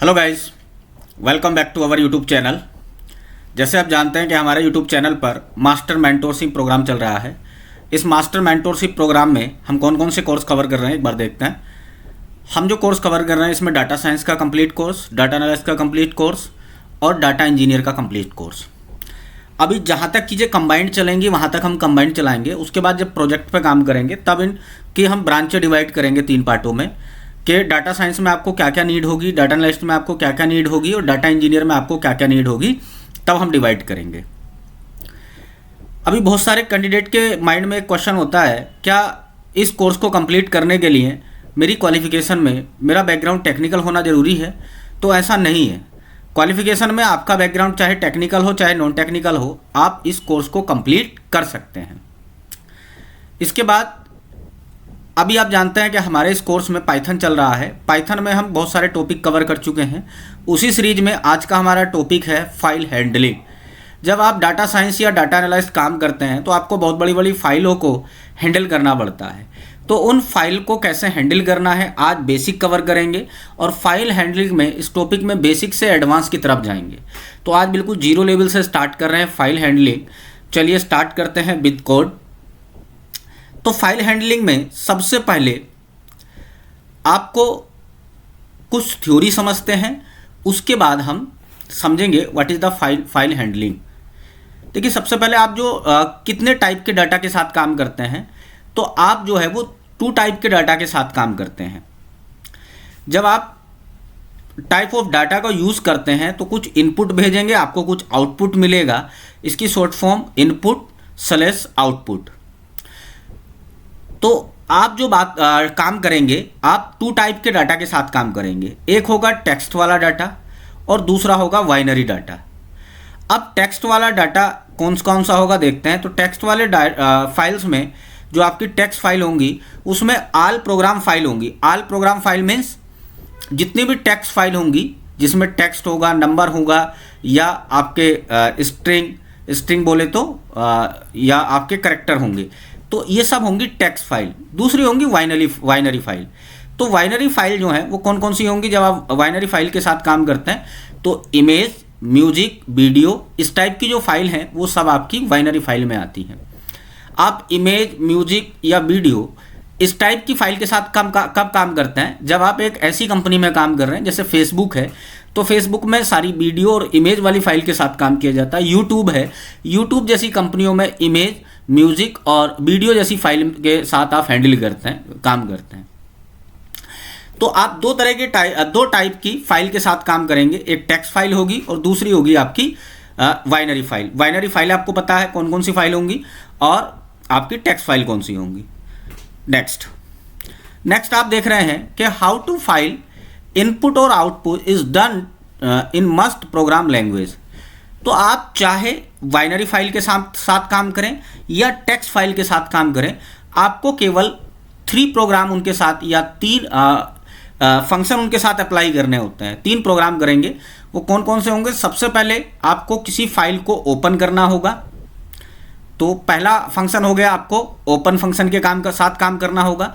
Hello guys, welcome back to our YouTube channel. जैसे आप जानते हैं कि हमारे यूट्यूब चैनल पर मास्टर मेंटोरशिप प्रोग्राम चल रहा है। इस मास्टर मेंटोरशिप प्रोग्राम में हम कौन कौन से कोर्स कवर कर रहे हैं एक बार देखते हैं। हम जो कोर्स कवर कर रहे हैं इसमें डाटा साइंस का कंप्लीट कोर्स, डाटा एनालिस्ट का कंप्लीट कोर्स और डाटा इंजीनियर का कंप्लीट कोर्स। अभी जहाँ तक चीज़ें कंबाइंड चलेंगी वहाँ तक हम कंबाइंड चलाएंगे। उसके बाद जब प्रोजेक्ट पे काम करेंगे तब इनकी हम ब्रांचें डिवाइड करेंगे 3 पार्टों में कि डाटा साइंस में आपको क्या क्या नीड होगी, डाटा एनालिस्ट में आपको क्या क्या नीड होगी और डाटा इंजीनियर में आपको क्या क्या नीड होगी, तब हम डिवाइड करेंगे। अभी बहुत सारे कैंडिडेट के माइंड में एक क्वेश्चन होता है, क्या इस कोर्स को कंप्लीट करने के लिए मेरी क्वालिफिकेशन में मेरा बैकग्राउंड टेक्निकल होना ज़रूरी है? तो ऐसा नहीं है। क्वालिफिकेशन में आपका बैकग्राउंड चाहे टेक्निकल हो चाहे नॉन टेक्निकल हो, आप इस कोर्स को कंप्लीट कर सकते हैं। इसके बाद अभी आप जानते हैं कि हमारे इस कोर्स में पाइथन चल रहा है। पाइथन में हम बहुत सारे टॉपिक कवर कर चुके हैं। उसी सीरीज में आज का हमारा टॉपिक है फाइल हैंडलिंग। जब आप डाटा साइंस या डाटा एनालिस्ट काम करते हैं तो आपको बहुत बड़ी बड़ी फाइलों को हैंडल करना पड़ता है। तो उन फाइल को कैसे हैंडल करना है आज बेसिक कवर करेंगे और फाइल हैंडलिंग में इस टॉपिक में बेसिक से एडवांस की तरफ जाएंगे। तो आज बिल्कुल जीरो लेवल से स्टार्ट कर रहे हैं फाइल हैंडलिंग। चलिए स्टार्ट करते हैं विद कोड। तो फाइल हैंडलिंग में सबसे पहले आपको कुछ थ्योरी समझते हैं, उसके बाद हम समझेंगे what is the file handling. देखिए, सबसे पहले आप जो कितने टाइप के डाटा के साथ काम करते हैं, तो आप जो है वो 2 टाइप के डाटा के साथ काम करते हैं। जब आप टाइप ऑफ डाटा का यूज़ करते हैं तो कुछ इनपुट भेजेंगे, आपको कुछ आउटपुट मिलेगा। इसकी शॉर्ट फॉर्म इनपुट/आउटपुट। तो आप जो काम करेंगे, आप 2 टाइप के डाटा के साथ काम करेंगे। एक होगा टेक्स्ट वाला डाटा और दूसरा होगा बाइनरी डाटा। अब टेक्स्ट वाला डाटा कौन सा होगा देखते हैं। तो टेक्स्ट वाले फाइल्स में जो आपकी टेक्स्ट फाइल होंगी उसमें ऑल प्रोग्राम फाइल होंगी। ऑल प्रोग्राम फाइल मीन्स जितनी भी टेक्स्ट फाइल होंगी जिसमें टेक्स्ट होगा, नंबर होगा या आपके स्ट्रिंग बोले तो या आपके करेक्टर होंगे, तो ये सब होंगी टेक्स्ट फाइल। दूसरी होंगी वाइनरी फाइल। तो वाइनरी फाइल जो है वो कौन सी होंगी? जब आप वाइनरी फाइल के साथ काम करते हैं तो इमेज, म्यूजिक, वीडियो, इस टाइप की जो फाइल हैं वो सब आपकी वाइनरी फाइल में आती हैं। आप इमेज, म्यूजिक या वीडियो इस टाइप की फाइल के साथ कब काम करते हैं? जब आप एक ऐसी कंपनी में काम कर रहे हैं जैसे फेसबुक है, तो फेसबुक में सारी वीडियो और इमेज वाली फाइल के साथ काम किया जाता है। यूट्यूब है, यूट्यूब जैसी कंपनियों में इमेज, म्यूजिक और वीडियो जैसी फाइल के साथ आप हैंडल करते हैं, काम करते हैं। तो आप 2 टाइप की फाइल के साथ काम करेंगे। एक टेक्स्ट फाइल होगी और दूसरी होगी आपकी बाइनरी फाइल। बाइनरी फाइल आपको पता है कौन कौन सी फाइल होंगी और आपकी टेक्स्ट फाइल कौन सी होंगी। नेक्स्ट आप देख रहे हैं कि हाउ टू फाइल इनपुट और output is done in must programme language. तो आप चाहे बाइनरी फाइल के साथ काम करें या टेक्स्ट फाइल के साथ काम करें, आपको केवल 3 प्रोग्राम उनके साथ या 3 फंक्शन उनके साथ अप्लाई करने होते हैं। 3 प्रोग्राम करेंगे। वो कौन से होंगे? सबसे पहले आपको किसी फाइल को ओपन करना होगा। तो पहला फंक्शन हो गया, आपको ओपन फंक्शन के साथ काम करना होगा।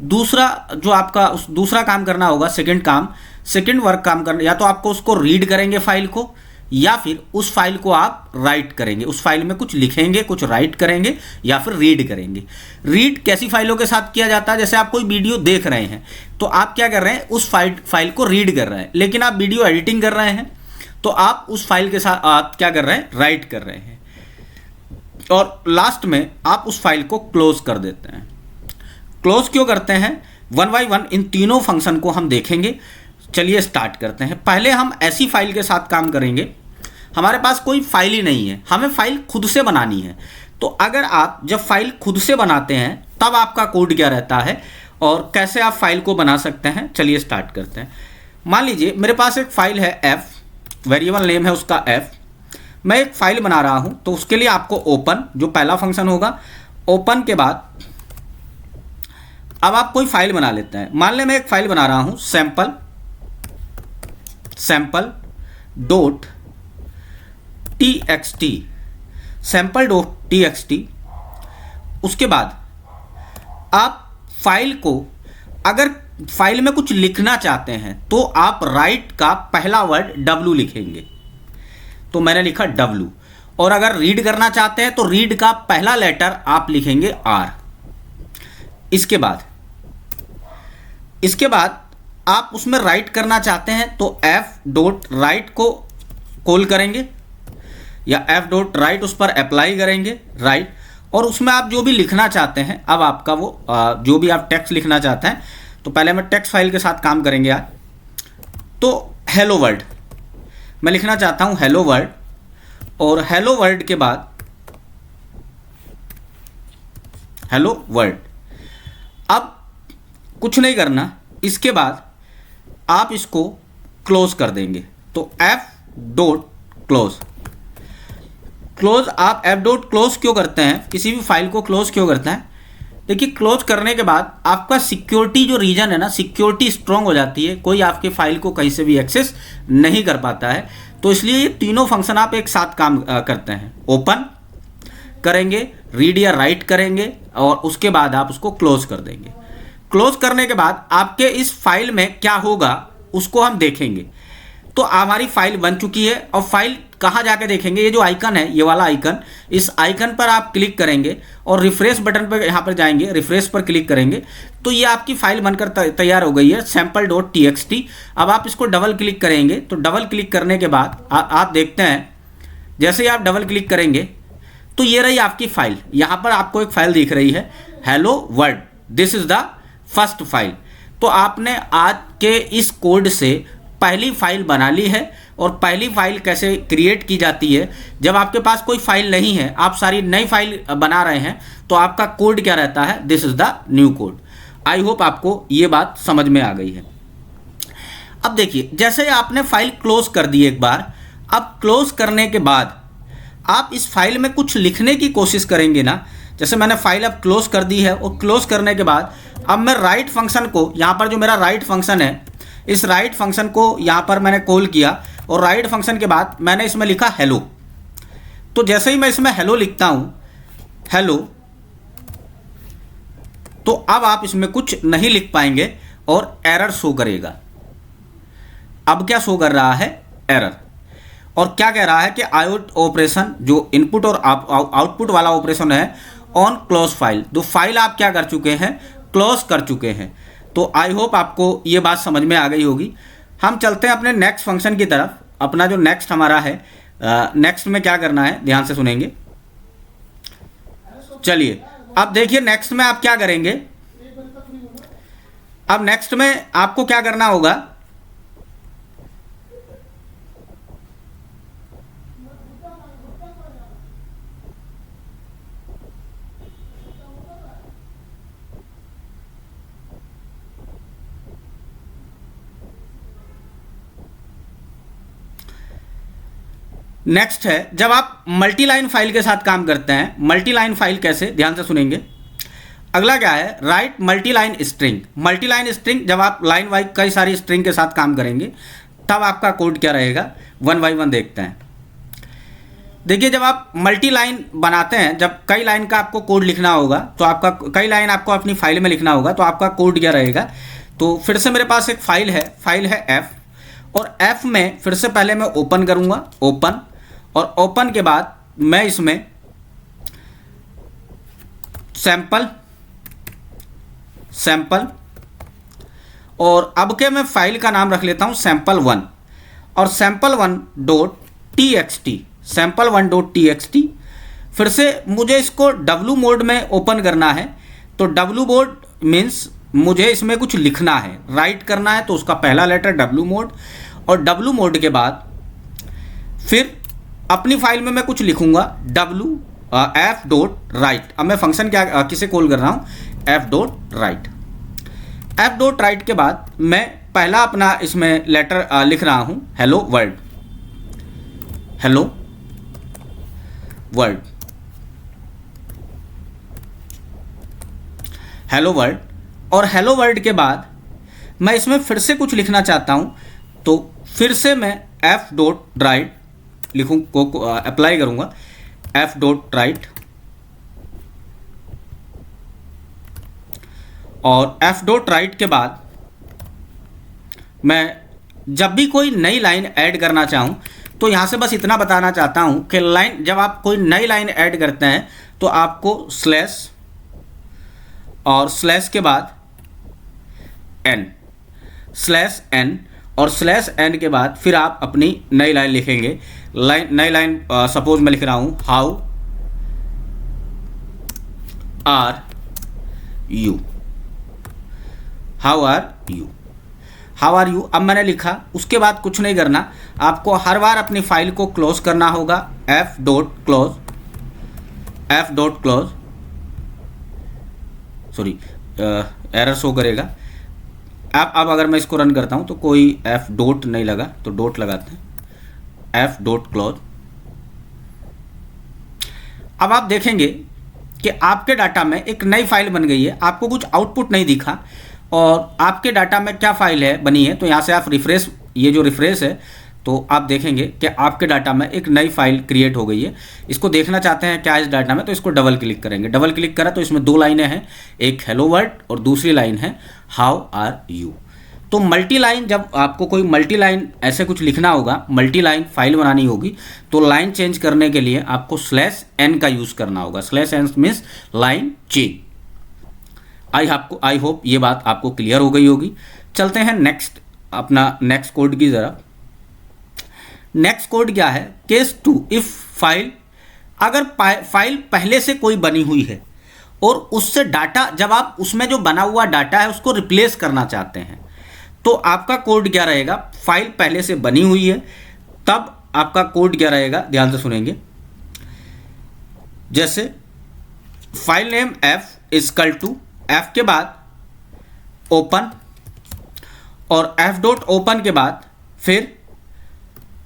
दूसरा जो आपका दूसरा काम करना होगा, सेकंड वर्क काम करना, या तो आपको उसको रीड करेंगे फाइल को, या फिर उस फाइल को आप राइट करेंगे। उस फाइल में कुछ लिखेंगे, कुछ राइट करेंगे या फिर रीड करेंगे। रीड कैसी फाइलों के साथ किया जाता है? जैसे आप कोई वीडियो देख रहे हैं तो आप क्या कर रहे हैं, उस फाइल को रीड कर रहे हैं, लेकिन आप वीडियो एडिटिंग कर रहे हैं तो आप उस फाइल के साथ आप क्या कर रहे हैं, राइट कर रहे हैं। और लास्ट में आप उस फाइल को क्लोज कर देते हैं। क्लोज क्यों करते हैं? 1 बाय 1 इन तीनों फंक्शन को हम देखेंगे। चलिए स्टार्ट करते हैं। पहले हम ऐसी फाइल के साथ काम करेंगे, हमारे पास कोई फाइल ही नहीं है, हमें फाइल खुद से बनानी है। तो अगर आप जब फाइल खुद से बनाते हैं तब आपका कोड क्या रहता है और कैसे आप फाइल को बना सकते हैं, चलिए स्टार्ट करते हैं। मान लीजिए मेरे पास एक फाइल है f, वेरिएबल नेम है उसका f। मैं एक फाइल बना रहा हूं, तो उसके लिए आपको ओपन जो पहला फंक्शन होगा, ओपन के बाद अब आप कोई फाइल बना लेते हैं। मान लें मैं एक फाइल बना रहा हूं sample.txt। उसके बाद आप फाइल को अगर फाइल में कुछ लिखना चाहते हैं तो आप राइट का पहला वर्ड W लिखेंगे, तो मैंने लिखा W। और अगर रीड करना चाहते हैं तो रीड का पहला लेटर आप लिखेंगे R। इसके बाद आप उसमें राइट करना चाहते हैं तो f.write को कॉल करेंगे या f.write उस पर अप्लाई करेंगे राइट। और उसमें आप जो भी लिखना चाहते हैं, अब आपका वो जो भी आप टेक्स्ट लिखना चाहते हैं, तो पहले मैं टेक्स्ट फाइल के साथ काम करेंगे आज। तो हेलो वर्ल्ड मैं लिखना चाहता हूं, हेलो वर्ल्ड। और हेलो वर्ल्ड के बाद हेलो वर्ल्ड। अब कुछ नहीं करना, इसके बाद आप इसको क्लोज कर देंगे, तो f.close। आप f.close क्यों करते हैं, किसी भी फाइल को क्लोज क्यों करते हैं? देखिए, क्लोज करने के बाद आपका सिक्योरिटी जो रीजन है ना, सिक्योरिटी स्ट्रांग हो जाती है, कोई आपके फाइल को कहीं से भी एक्सेस नहीं कर पाता है। तो इसलिए ये तीनों फंक्शन आप एक साथ काम करते हैं। ओपन करेंगे, रीड या राइट करेंगे, और उसके बाद आप उसको क्लोज कर देंगे। क्लोज करने के बाद आपके इस फाइल में क्या होगा उसको हम देखेंगे। तो हमारी फाइल बन चुकी है, और फाइल कहाँ जाके देखेंगे, ये जो आइकन है, ये वाला आइकन, इस आइकन पर आप क्लिक करेंगे और रिफ्रेश बटन पर यहाँ पर जाएंगे, रिफ्रेश पर क्लिक करेंगे तो ये आपकी फाइल बनकर तैयार हो गई है, sample.txt। अब आप इसको डबल क्लिक करेंगे, तो डबल क्लिक करने के बाद आप देखते हैं, जैसे ही आप डबल क्लिक करेंगे तो ये रही आपकी फाइल। यहाँ पर आपको एक फाइल दिख रही है, hello world, this is the first file. तो आपने आज के इस कोड से पहली फाइल बना ली है। और पहली फाइल कैसे क्रिएट की जाती है, जब आपके पास कोई फाइल नहीं है, आप सारी नई फाइल बना रहे हैं, तो आपका कोड क्या रहता है, this is the new code. I hope आपको ये बात समझ में आ गई है। अब देखिए, जैसे आपने फाइल क्लोज कर दी एक बार, अब क्लोज करने के बाद आप इस फाइल में कुछ लिखने की कोशिश करेंगे ना। जैसे मैंने फाइल अब क्लोज कर दी है, और क्लोज करने के बाद अब मैं राइट फंक्शन को, यहाँ पर जो मेरा राइट फंक्शन है, इस राइट फंक्शन को यहाँ पर मैंने कॉल किया, और राइट फंक्शन के बाद मैंने इसमें लिखा हेलो। तो जैसे ही मैं इसमें हेलो लिखता हूँ, हेलो, तो अब आप इसमें कुछ नहीं लिख पाएंगे और एरर शो करेगा। अब क्या शो कर रहा है, एरर। और क्या कह रहा है कि आउट ऑपरेशन, जो इनपुट और आउटपुट वाला ऑपरेशन है, ऑन क्लोज फाइल, तो फाइल आप क्या कर चुके हैं, क्लोज कर चुके हैं। तो आई होप आपको ये बात समझ में आ गई होगी। हम चलते हैं अपने नेक्स्ट फंक्शन की तरफ। अपना जो नेक्स्ट हमारा है, नेक्स्ट में क्या करना है, ध्यान से सुनेंगे। चलिए, अब देखिए नेक्स्ट में आप क्या करेंगे। अब नेक्स्ट में आपको क्या करना होगा, नेक्स्ट है, जब आप मल्टी लाइन फाइल के साथ काम करते हैं। मल्टी लाइन फाइल कैसे, ध्यान से सुनेंगे। अगला क्या है, right multi line string. Multi line string, जब आप लाइन वाइज कई सारी स्ट्रिंग के साथ काम करेंगे, तब आपका कोड क्या रहेगा, वन बाई वन देखते हैं। देखिए, जब आप मल्टी लाइन बनाते हैं, जब कई लाइन का आपको कोड लिखना होगा, तो आपका कई लाइन आपको अपनी फाइल में लिखना होगा, तो आपका कोड क्या रहेगा। तो फिर से मेरे पास एक फाइल है f, और f में फिर से पहले मैं ओपन करूंगा, ओपन, और ओपन के बाद मैं इसमें सैंपल, और अब के मैं फाइल का नाम रख लेता हूं sample1, और sample1.txt। फिर से मुझे इसको W मोड में ओपन करना है। तो W मोड मीन्स मुझे इसमें कुछ लिखना है, राइट करना है, तो उसका पहला लेटर W मोड, और W मोड के बाद फिर अपनी फाइल में मैं कुछ लिखूंगा, f.write। अब मैं फंक्शन क्या किसे कॉल कर रहा हूं, f.write। f.write के बाद मैं पहला अपना इसमें लेटर लिख रहा हूं, hello world, hello world, hello world. और हेलो वर्ल्ड के बाद मैं इसमें फिर से कुछ लिखना चाहता हूं, तो फिर से मैं f.write लिखूं को अप्लाई करूंगा, f.write, और f.write के बाद मैं जब भी कोई नई लाइन ऐड करना चाहूँ तो यहाँ से बस इतना बताना चाहता हूँ कि लाइन, जब आप कोई नई लाइन ऐड करते हैं तो आपको स्लैश और स्लैश के बाद एन, स्लैश एन और स्लैश एन के बाद फिर आप अपनी नई लाइन लिखेंगे। नई लाइन सपोज मैं लिख रहा हूँ how are you, how are you, how are you. अब मैंने लिखा, उसके बाद कुछ नहीं करना, आपको हर बार अपनी फाइल को क्लोज करना होगा, F dot close, F dot close, sorry error show करेगा। अब अगर मैं इसको रन करता हूं तो कोई एफ डॉट नहीं लगा तो डॉट लगाते हैं, एफ डॉट क्लोज। अब आप देखेंगे कि आपके डाटा में एक नई फाइल बन गई है, आपको कुछ आउटपुट नहीं दिखा और आपके डाटा में क्या फाइल है बनी है, तो यहाँ से आप रिफ्रेश, ये जो रिफ्रेश है तो आप देखेंगे कि आपके डाटा में एक नई फाइल क्रिएट हो गई है। इसको देखना चाहते हैं क्या इस डाटा में, तो इसको डबल क्लिक करेंगे। डबल क्लिक करा तो इसमें दो लाइनें हैं, एक हेलो वर्ल्ड और दूसरी लाइन है हाउ आर यू। तो मल्टी लाइन, जब आपको कोई मल्टी लाइन ऐसे कुछ लिखना होगा, मल्टी लाइन फाइल बनानी होगी, तो लाइन चेंज करने के लिए आपको स्लैश एन का यूज़ करना होगा। Slash n means line change. I hope ये बात आपको क्लियर हो गई होगी। चलते हैं नेक्स्ट, अपना नेक्स्ट कोड की तरफ। नेक्स्ट कोड क्या है, केस 2, इफ फाइल, अगर फाइल पहले से कोई बनी हुई है और उससे डाटा, जब आप उसमें जो बना हुआ डाटा है उसको रिप्लेस करना चाहते हैं, तो आपका कोड क्या रहेगा। फाइल पहले से बनी हुई है तब आपका कोड क्या रहेगा, ध्यान से सुनेंगे। जैसे file name F equal to, F के बाद ओपन और एफ डॉट ओपन के बाद फिर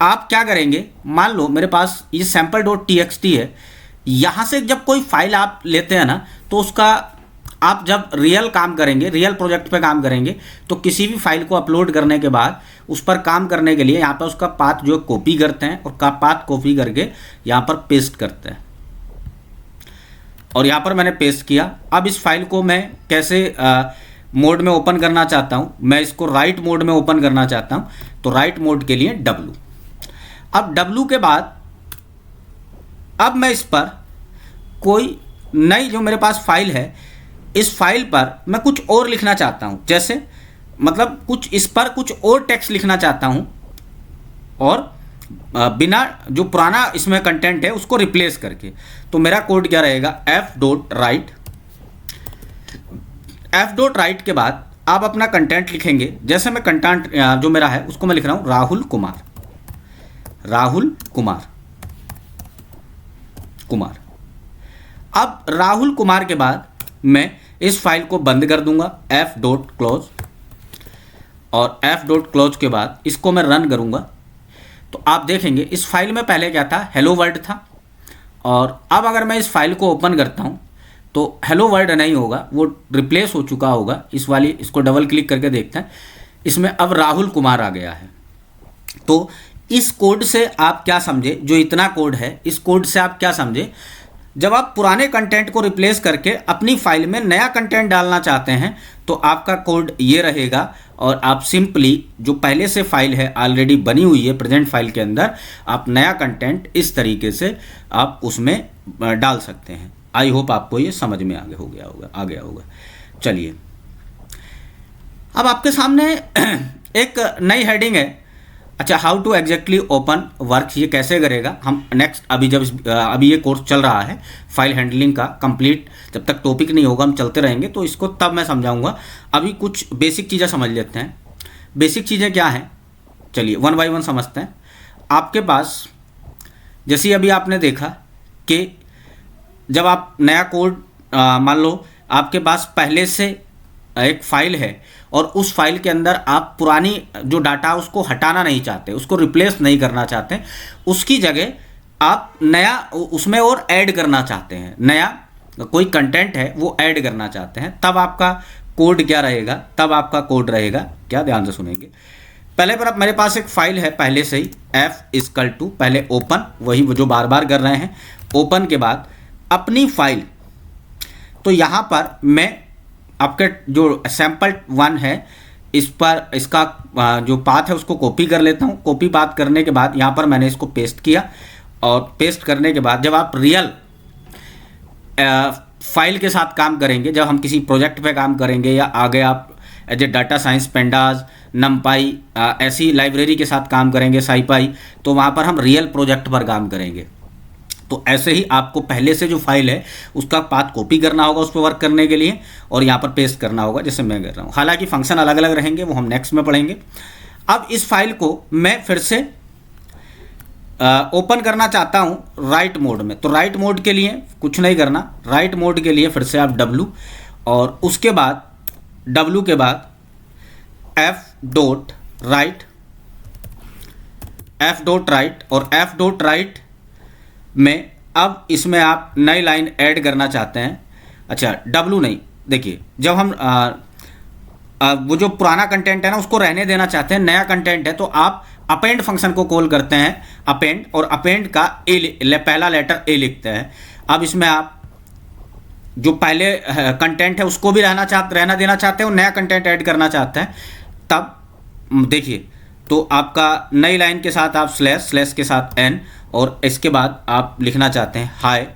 आप क्या करेंगे, मान लो मेरे पास ये सैम्पल डॉट टीएक्सटी है, यहाँ से जब कोई फाइल आप लेते हैं ना तो उसका आप जब रियल काम करेंगे, रियल प्रोजेक्ट पे काम करेंगे, तो किसी भी फाइल को अपलोड करने के बाद उस पर काम करने के लिए यहाँ पर उसका पाथ जो कॉपी करते हैं और पाथ कॉपी करके यहाँ पर पेस्ट करते हैं। और यहाँ पर मैंने पेस्ट किया। अब इस फाइल को मैं कैसे मोड में ओपन करना चाहता हूँ, मैं इसको राइट मोड में ओपन करना चाहता हूँ, तो राइट मोड के लिए W। अब W के बाद अब मैं इस पर कोई नई जो मेरे पास फाइल है, इस फाइल पर मैं कुछ और लिखना चाहता हूँ, जैसे मतलब कुछ इस पर कुछ और टेक्स्ट लिखना चाहता हूँ और बिना जो पुराना इसमें कंटेंट है उसको रिप्लेस करके। तो मेरा कोड क्या रहेगा, F dot right, F dot right के बाद आप अपना कंटेंट लिखेंगे। जैसे मैं कंटेंट जो मेरा है उसको मैं लिख रहा हूँ राहुल कुमार, राहुल कुमार कुमार। अब राहुल कुमार के बाद मैं इस फाइल को बंद कर दूंगा, एफ डॉट क्लोज, और एफ डॉट क्लोज के बाद इसको मैं रन करूंगा तो आप देखेंगे इस फाइल में पहले क्या था, हेलो वर्ल्ड था, और अब अगर मैं इस फाइल को ओपन करता हूं तो हेलो वर्ल्ड नहीं होगा, वो रिप्लेस हो चुका होगा। इसको डबल क्लिक करके देखते हैं, इसमें अब राहुल कुमार आ गया है। तो इस कोड से आप क्या समझे, जो इतना कोड है, इस कोड से आप क्या समझे, जब आप पुराने कंटेंट को रिप्लेस करके अपनी फाइल में नया कंटेंट डालना चाहते हैं तो आपका कोड ये रहेगा, और आप सिंपली जो पहले से फाइल है ऑलरेडी बनी हुई है प्रेजेंट फाइल के अंदर, आप नया कंटेंट इस तरीके से आप उसमें डाल सकते हैं। आई होप आपको ये समझ में आ गया होगा। चलिए, अब आपके सामने एक नई हेडिंग है, अच्छा, how to exactly open work, ये कैसे करेगा हम नेक्स्ट, अभी ये कोर्स चल रहा है फाइल हैंडलिंग का कंप्लीट, जब तक टॉपिक नहीं होगा हम चलते रहेंगे, तो इसको तब मैं समझाऊंगा। अभी कुछ बेसिक चीज़ें समझ लेते हैं। बेसिक चीज़ें क्या हैं, चलिए वन बाय वन समझते हैं। आपके पास जैसे अभी आपने देखा कि जब आप नया कोड, मान लो आपके पास पहले से एक फाइल है और उस फाइल के अंदर आप पुरानी जो डाटा उसको हटाना नहीं चाहते, उसको रिप्लेस नहीं करना चाहते, उसकी जगह आप नया उसमें और ऐड करना चाहते हैं, नया कोई कंटेंट है वो ऐड करना चाहते हैं, तब आपका कोड क्या रहेगा, तब आपका कोड रहेगा क्या, ध्यान से सुनेंगे। पहले पर अब मेरे पास एक फाइल है पहले से ही, एफ इक्वल टू, पहले ओपन, वही जो बार बार कर रहे हैं, ओपन के बाद अपनी फाइल, तो यहाँ पर मैं आपके जो सैम्पल 1 है इस पर इसका जो पाथ है उसको कॉपी कर लेता हूँ। कॉपी पाथ करने के बाद यहाँ पर मैंने इसको पेस्ट किया, और पेस्ट करने के बाद जब आप रियल फाइल के साथ काम करेंगे, जब हम किसी प्रोजेक्ट पे काम करेंगे या आगे आप as a data science, pandas, numpy ऐसी लाइब्रेरी के साथ काम करेंगे, साईपाई, तो वहाँ पर हम रियल प्रोजेक्ट पर काम करेंगे। तो ऐसे ही आपको पहले से जो फाइल है उसका पाथ कॉपी करना होगा उस पर वर्क करने के लिए, और यहाँ पर पेस्ट करना होगा जैसे मैं कर रहा हूँ। हालांकि फंक्शन अलग अलग रहेंगे, वो हम नेक्स्ट में पढ़ेंगे। अब इस फाइल को मैं फिर से ओपन करना चाहता हूँ राइट मोड में। तो राइट मोड के लिए कुछ नहीं करना, राइट मोड के लिए फिर से आप W, और उसके बाद W के बाद F.write, F.write, और F.write में अब इसमें आप नई लाइन ऐड करना चाहते हैं। अच्छा, W नहीं, देखिए जब हम वो जो पुराना कंटेंट है ना उसको रहने देना चाहते हैं, नया कंटेंट है, तो आप अपेंड फंक्शन को कॉल करते हैं, अपेंड, और अपेंड का पहला लेटर A लिखते हैं। अब इसमें आप जो पहले कंटेंट है उसको भी रहना देना चाहते हैं और नया कंटेंट ऐड करना चाहते हैं, तब देखिए तो आपका नई लाइन के साथ आप स्लैश के साथ N, और इसके बाद आप लिखना चाहते हैं हाय,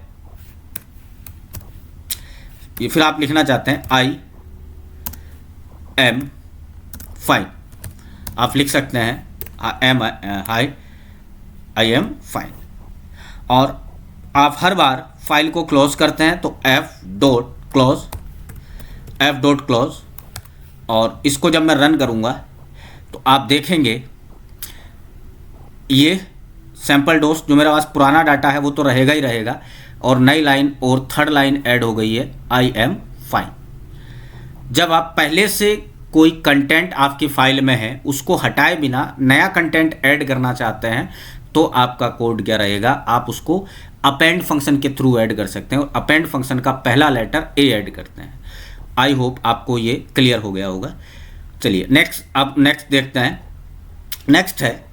फिर आप लिखना चाहते हैं I am fine, आप लिख सकते हैं I am fine, और आप हर बार फाइल को क्लोज करते हैं तो F.close, और इसको जब मैं रन करूँगा तो आप देखेंगे ये सैम्पल डोस जो मेरे पास पुराना डाटा है वो तो रहेगा ही रहेगा, और नई लाइन और थर्ड लाइन ऐड हो गई है I am fine। जब आप पहले से कोई कंटेंट आपकी फाइल में है उसको हटाए बिना नया कंटेंट ऐड करना चाहते हैं तो आपका कोड क्या रहेगा, आप उसको अपेंड फंक्शन के थ्रू ऐड कर सकते हैं, और अपेंड फंक्शन का पहला लेटर A ऐड करते हैं। आई होप आपको ये क्लियर हो गया होगा। चलिए नेक्स्ट देखते हैं। नेक्स्ट है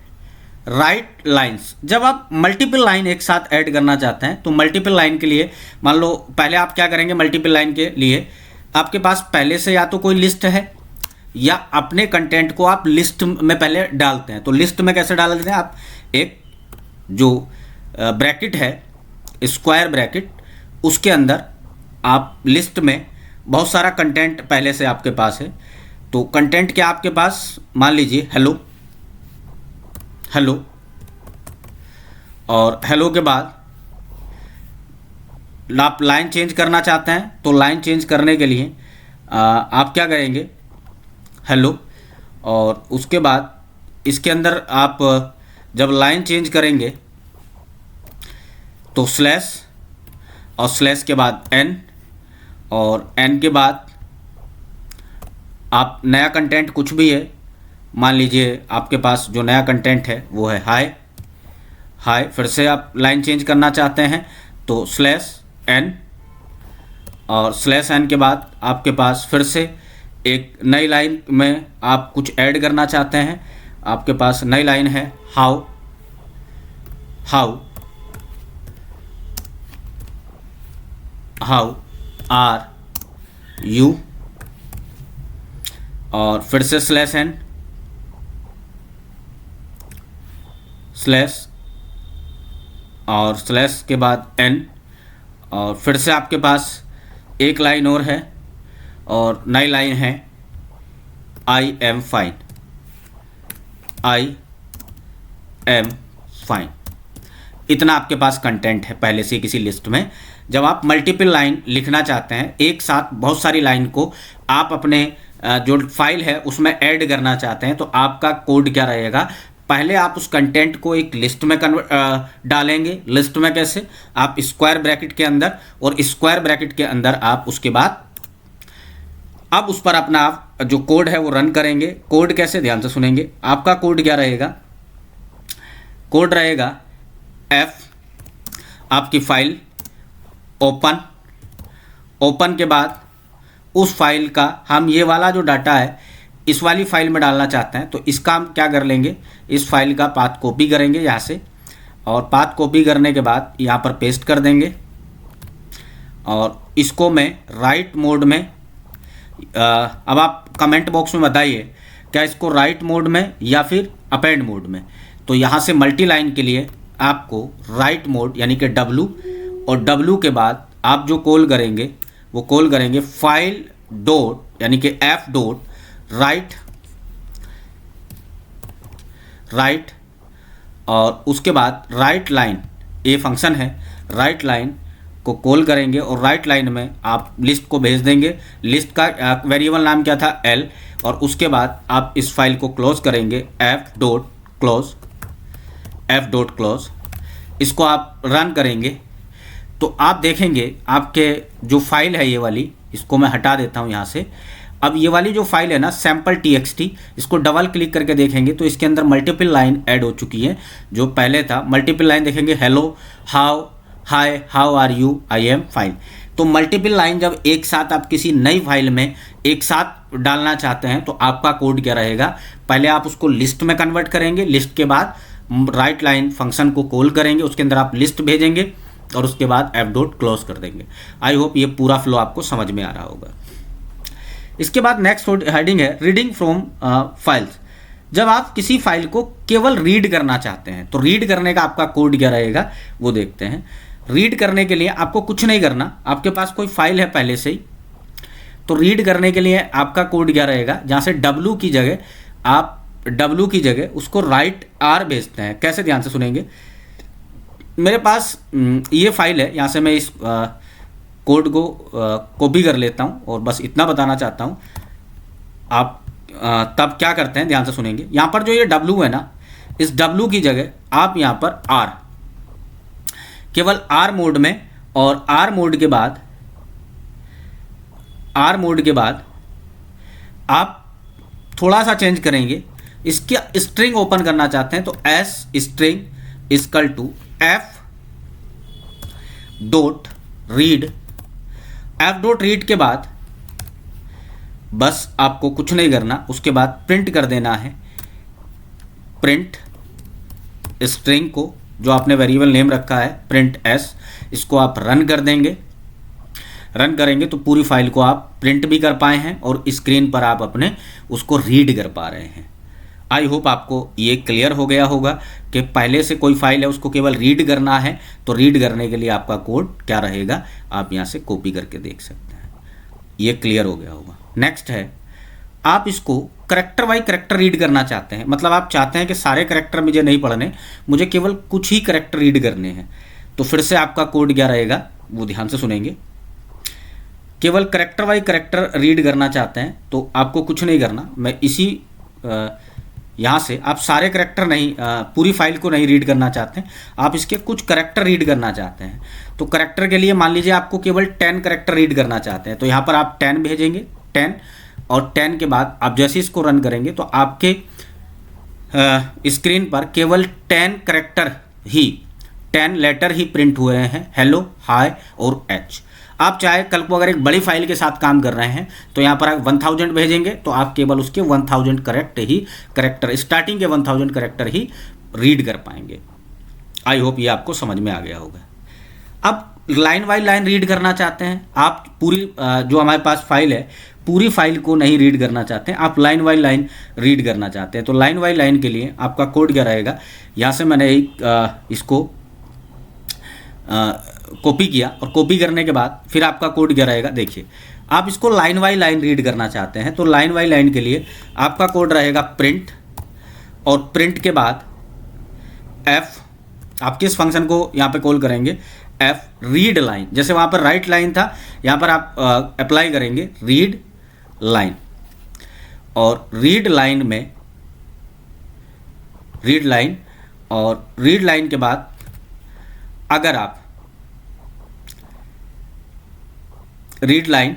राइट लाइन्स। जब आप मल्टीपल लाइन एक साथ ऐड करना चाहते हैं तो मल्टीपल लाइन के लिए मान लो पहले आप क्या करेंगे, मल्टीपल लाइन के लिए आपके पास पहले से या तो कोई लिस्ट है या अपने कंटेंट को आप लिस्ट में पहले डालते हैं। तो लिस्ट में कैसे डाल देते हैं, आप एक जो ब्रैकेट है स्क्वायर ब्रैकेट, उसके अंदर आप लिस्ट में बहुत सारा कंटेंट पहले से आपके पास है। तो कंटेंट क्या आपके पास, मान लीजिए हेलो, और हेलो के बाद आप लाइन चेंज करना चाहते हैं तो लाइन चेंज करने के लिए आप क्या करेंगे, हेलो, और उसके बाद इसके अंदर आप जब लाइन चेंज करेंगे तो स्लैश, और स्लैश के बाद N, और N के बाद आप नया कंटेंट कुछ भी है, मान लीजिए आपके पास जो नया कंटेंट है वो है हाय, फिर से आप लाइन चेंज करना चाहते हैं तो स्लैश N, और स्लैश N के बाद आपके पास फिर से एक नई लाइन में आप कुछ ऐड करना चाहते हैं। आपके पास नई लाइन है हाउ आर यू, और फिर से स्लैश N, स्लैश, और स्लैश के बाद N, और फिर से आपके पास एक लाइन और है, और नई लाइन है I am fine। इतना आपके पास कंटेंट है पहले से किसी लिस्ट में। जब आप मल्टीपल लाइन लिखना चाहते हैं, एक साथ बहुत सारी लाइन को आप अपने जो फाइल है उसमें ऐड करना चाहते हैं, तो आपका कोड क्या रहेगा, पहले आप उस कंटेंट को एक लिस्ट में डालेंगे। लिस्ट में कैसे, आप स्क्वायर ब्रैकेट के अंदर, और स्क्वायर ब्रैकेट के अंदर आप उसके बाद अब उस पर अपना आप जो कोड है वो रन करेंगे। कोड कैसे, ध्यान से सुनेंगे। आपका कोड क्या रहेगा, कोड रहेगा F, आपकी फाइल ओपन के बाद उस फाइल का हम ये वाला जो डाटा है इस वाली फाइल में डालना चाहते हैं, तो इसका हम क्या कर लेंगे, इस फाइल का पाथ कॉपी करेंगे यहाँ से, और पाथ कॉपी करने के बाद यहाँ पर पेस्ट कर देंगे, और इसको मैं राइट मोड में अब आप कमेंट बॉक्स में बताइए क्या इसको राइट मोड में या फिर अपेंड मोड में। तो यहाँ से मल्टी लाइन के लिए आपको राइट मोड यानी कि W, और W के बाद आप जो कॉल करेंगे वो कॉल करेंगे फाइल डॉट यानी कि F डॉट राइट और उसके बाद राइट लाइन, ये फंक्शन है, राइट लाइन को कॉल करेंगे और राइट लाइन में आप लिस्ट को भेज देंगे। लिस्ट का वेरिएबल नाम क्या था, L, और उसके बाद आप इस फाइल को क्लोज करेंगे F डॉट क्लोज। इसको आप रन करेंगे तो आप देखेंगे आपके जो फाइल है ये वाली, इसको मैं हटा देता हूँ यहाँ से। अब ये वाली जो फाइल है ना sample.txt, इसको डबल क्लिक करके देखेंगे तो इसके अंदर मल्टीपल लाइन ऐड हो चुकी है। जो पहले था मल्टीपल लाइन देखेंगे, hello, hi, how are you, I am fine. तो मल्टीपल लाइन जब एक साथ आप किसी नई फाइल में एक साथ डालना चाहते हैं तो आपका कोड क्या रहेगा, पहले आप उसको लिस्ट में कन्वर्ट करेंगे, लिस्ट के बाद राइट लाइन फंक्शन को कॉल करेंगे, उसके अंदर आप लिस्ट भेजेंगे और उसके बाद F डॉट क्लोज कर देंगे। आई होप ये पूरा फ्लो आपको समझ में आ रहा होगा। इसके बाद नेक्स्ट हेडिंग है रीडिंग फ्रॉम फाइल्स। जब आप किसी फाइल को केवल रीड करना चाहते हैं तो रीड करने का आपका कोड क्या रहेगा वो देखते हैं। रीड करने के लिए आपको कुछ नहीं करना, आपके पास कोई फाइल है पहले से ही, तो रीड करने के लिए आपका कोड क्या रहेगा, जहाँ से W की जगह आप W की जगह उसको राइट R भेजते हैं। कैसे, ध्यान से सुनेंगे। मेरे पास ये फाइल है, यहाँ से मैं इस कोड को कॉपी कर लेता हूँ और बस इतना बताना चाहता हूँ। आप तब क्या करते हैं, ध्यान से सुनेंगे। यहाँ पर जो ये W है ना, इस W की जगह आप यहाँ पर R, केवल R मोड में, और R मोड के बाद आप थोड़ा सा चेंज करेंगे। इसके स्ट्रिंग ओपन करना चाहते हैं तो S string equal to F dot read. F dot read के बाद बस आपको कुछ नहीं करना, उसके बाद प्रिंट कर देना है। प्रिंट स्ट्रिंग को जो आपने वेरिएबल नेम रखा है प्रिंट S, इसको आप रन कर देंगे। रन करेंगे तो पूरी फाइल को आप प्रिंट भी कर पाए हैं और स्क्रीन पर आप अपने उसको रीड कर पा रहे हैं। आई होप आपको ये क्लियर हो गया होगा कि पहले से कोई फाइल है उसको केवल रीड करना है, तो रीड करने के लिए आपका कोड क्या रहेगा आप यहाँ से कॉपी करके देख सकते हैं। ये क्लियर हो गया होगा। नेक्स्ट है, आप इसको करैक्टर बाई करैक्टर रीड करना चाहते हैं, मतलब आप चाहते हैं कि सारे करैक्टर मुझे नहीं पढ़ने, मुझे केवल कुछ ही करैक्टर रीड करने हैं। तो फिर से आपका कोड क्या रहेगा वो ध्यान से सुनेंगे। केवल करैक्टर बाई करैक्टर रीड करना चाहते हैं तो आपको कुछ नहीं करना, मैं इसी यहाँ से आप सारे करैक्टर नहीं, पूरी फाइल को नहीं रीड करना चाहते हैं, आप इसके कुछ करैक्टर रीड करना चाहते हैं। तो करैक्टर के लिए मान लीजिए आपको केवल 10 करैक्टर रीड करना चाहते हैं, तो यहाँ पर आप 10 भेजेंगे, 10, और 10 के बाद आप जैसे इसको रन करेंगे तो आपके स्क्रीन पर केवल 10 करैक्टर ही, 10 लेटर ही प्रिंट हुए हैं, हेलो, हाय और H। आप चाहे कल को अगर एक बड़ी फाइल के साथ काम कर रहे हैं तो यहाँ पर आप 1000 भेजेंगे तो आप केवल उसके 1000 करैक्टर स्टार्टिंग के 1000 करैक्टर ही रीड कर पाएंगे। आई होप ये आपको समझ में आ गया होगा। अब लाइन बाई लाइन रीड करना चाहते हैं आप, पूरी जो हमारे पास फाइल है पूरी फाइल को नहीं रीड करना चाहते हैं, आप लाइन बाई लाइन रीड करना चाहते हैं। तो लाइन बाई लाइन के लिए आपका कोड क्या रहेगा, यहाँ से मैंने इसको कॉपी किया और कॉपी करने के बाद फिर आपका कोड क्या रहेगा देखिए। आप इसको लाइन बाई लाइन रीड करना चाहते हैं तो लाइन बाई लाइन के लिए आपका कोड रहेगा प्रिंट, और प्रिंट के बाद F, आप किस फंक्शन को यहाँ पे कॉल करेंगे, F रीड लाइन। जैसे वहाँ पर राइट लाइन था, यहाँ पर आप अप्लाई करेंगे रीड लाइन, और रीड लाइन में रीड लाइन, और रीड लाइन के बाद अगर आप रीड लाइन,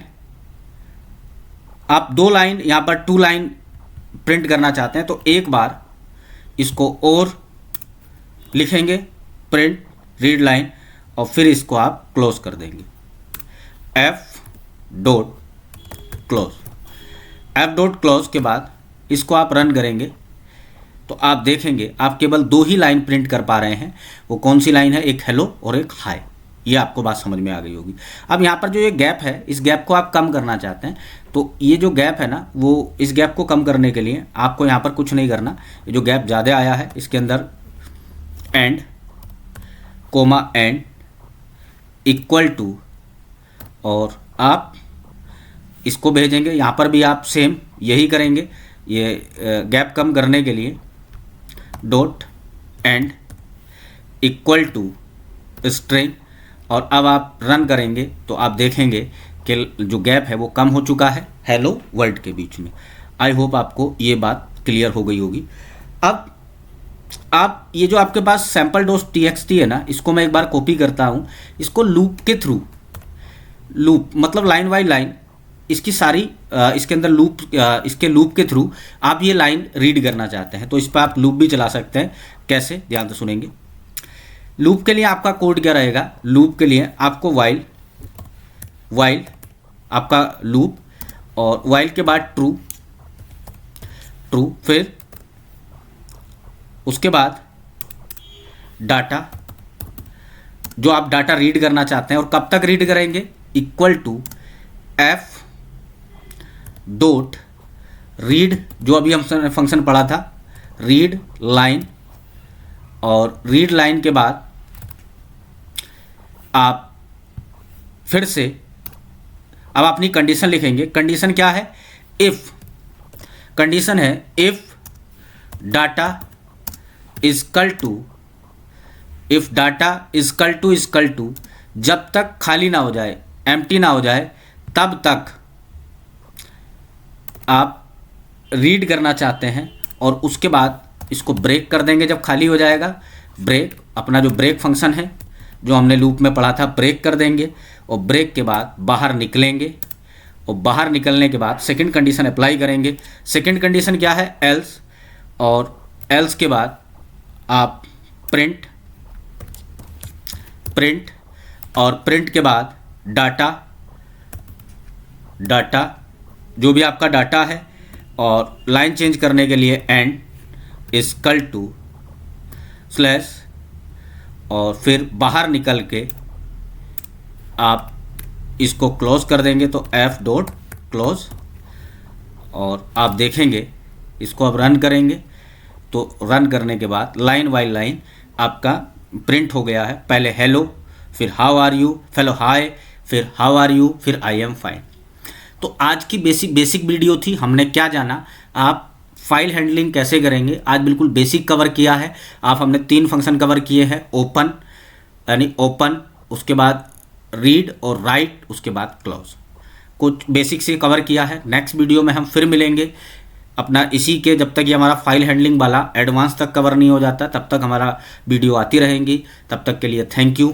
आप 2 लाइन यहाँ पर 2 लाइन प्रिंट करना चाहते हैं तो एक बार इसको और लिखेंगे प्रिंट रीड लाइन, और फिर इसको आप क्लोज कर देंगे F dot close. F dot close के बाद इसको आप रन करेंगे तो आप देखेंगे आप केवल 2 ही लाइन प्रिंट कर पा रहे हैं। वो कौन सी लाइन है, एक हेलो और एक हाय। ये आपको बात समझ में आ गई होगी। अब यहाँ पर जो ये गैप है, इस गैप को आप कम करना चाहते हैं, तो ये जो गैप है ना, वो इस गैप को कम करने के लिए आपको यहाँ पर कुछ नहीं करना। ये जो गैप ज़्यादा आया है इसके अंदर end comma end equal to, और आप इसको भेजेंगे। यहाँ पर भी आप सेम यही करेंगे, ये गैप कम करने के लिए dot end equal to string, और अब आप रन करेंगे तो आप देखेंगे कि जो गैप है वो कम हो चुका है हेलो वर्ल्ड के बीच में। आई होप आपको ये बात क्लियर हो गई होगी। अब आप ये जो आपके पास सैम्पल डॉट टीएक्सटी है ना, इसको मैं एक बार कॉपी करता हूँ, इसको लूप के थ्रू, लूप मतलब लाइन बाई लाइन, इसकी सारी इसके अंदर लूप, इसके लूप के थ्रू आप ये लाइन रीड करना चाहते हैं तो इस पर आप लूप भी चला सकते हैं। कैसे, ध्यान से सुनेंगे। लूप के लिए आपका कोड क्या रहेगा, लूप के लिए आपको वाइल आपका लूप, और वाइल के बाद ट्रू, फिर उसके बाद डाटा, जो आप डाटा रीड करना चाहते हैं और कब तक रीड करेंगे, equal to F dot read, जो अभी हम फंक्शन पढ़ा था, रीड लाइन, और रीड लाइन के बाद आप फिर से अब अपनी कंडीशन लिखेंगे। कंडीशन क्या है, इफ, कंडीशन है if data equal to, if data equal to, जब तक खाली ना हो जाए, एम्प्टी ना हो जाए, तब तक आप रीड करना चाहते हैं, और उसके बाद इसको ब्रेक कर देंगे जब खाली हो जाएगा। ब्रेक, अपना जो ब्रेक फंक्शन है जो हमने लूप में पढ़ा था, ब्रेक कर देंगे, और ब्रेक के बाद बाहर निकलेंगे, और बाहर निकलने के बाद सेकंड कंडीशन अप्लाई करेंगे। सेकंड कंडीशन क्या है, एल्स, और एल्स के बाद आप प्रिंट, और प्रिंट के बाद डाटा जो भी आपका डाटा है, और लाइन चेंज करने के लिए एंड इजकल टू स्लैश, और फिर बाहर निकल के आप इसको क्लोज कर देंगे तो एफ डॉट क्लोज, और आप देखेंगे इसको अब रन करेंगे तो रन करने के बाद लाइन बाई लाइन आपका प्रिंट हो गया है। पहले हेलो, फिर हाउ आर यू, फेलो हाय, फिर हाउ आर यू, फिर आई एम फाइन। तो आज की बेसिक वीडियो थी, हमने क्या जाना, आप फाइल हैंडलिंग कैसे करेंगे, आज बिल्कुल बेसिक कवर किया है। आप हमने 3 फंक्शन कवर किए हैं, ओपन यानी ओपन, उसके बाद रीड और राइट, उसके बाद क्लोज, कुछ बेसिक से कवर किया है। नेक्स्ट वीडियो में हम फिर मिलेंगे अपना इसी के, जब तक ये हमारा फाइल हैंडलिंग वाला एडवांस तक कवर नहीं हो जाता तब तक हमारा वीडियो आती रहेंगी। तब तक के लिए थैंक यू।